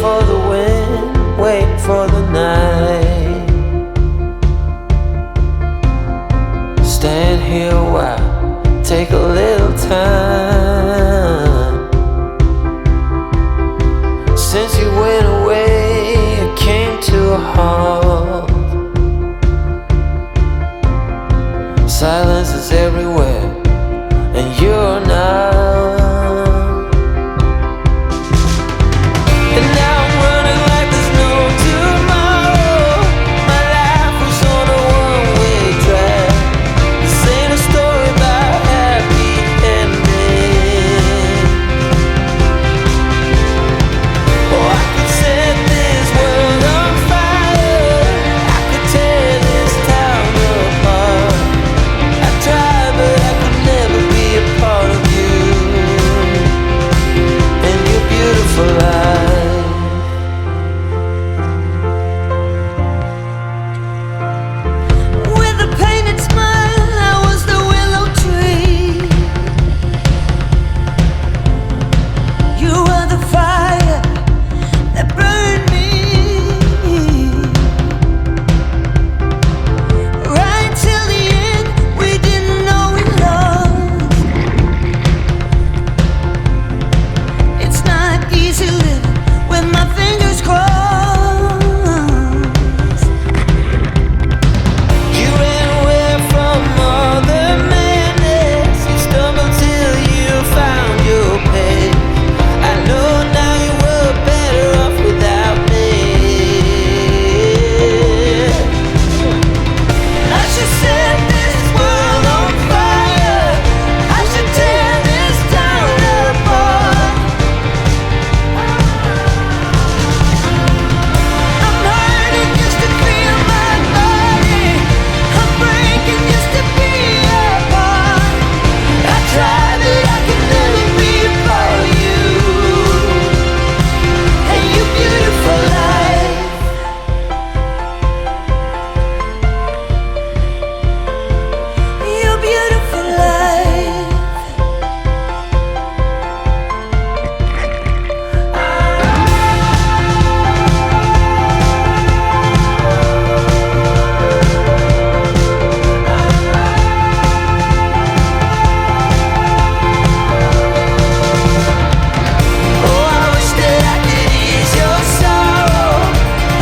for the wind, wait for the night. Stand here a while, take a little time. Since you went away, it came to a halt. Silence is everywhere, and you're not. And now I'm running like there's no tomorrow. My life was on a one-way track. This ain't a story about happy ending. Oh, I could set this world on fire. I could tear this town apart. I tried, but I could never be a part of you and your beautiful life. With a painted smile, I was the willow tree. You were the fire that burned me. Right till the end, we didn't know we lost. It's not easy living with my fingers crossed. You ran away from all the madness. You stumbled till you found your pace. I know now you were better off without me. I should set this world on fire. I should tear this town apart. I'm hurting just to feel my body. I'm breaking just to be apart. I tried, but I could never be a part of you and your beautiful life. Your beautiful life. Oh, I wish that I could ease your sorrow.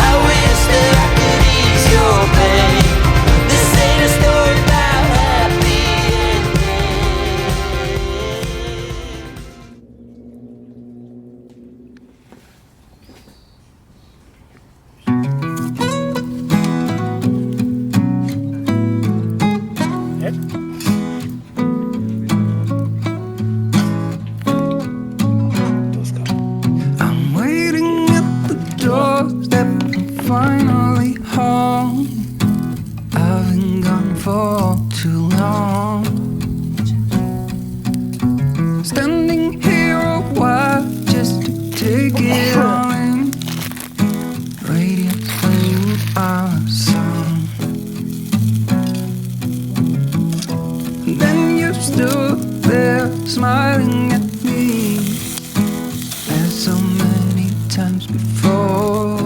I wish that I could ease your pain. This ain't a story about happy I'm waiting at the doorstep, finally home. I've been gone for too long. Standing here a while just to take it all in. Radiant flame our song. Then you stood there smiling at me as so many times before.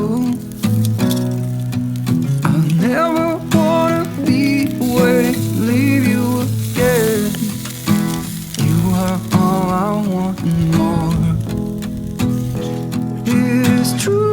I'll never wanna be away, leave you again. You are all I want and more. It is true.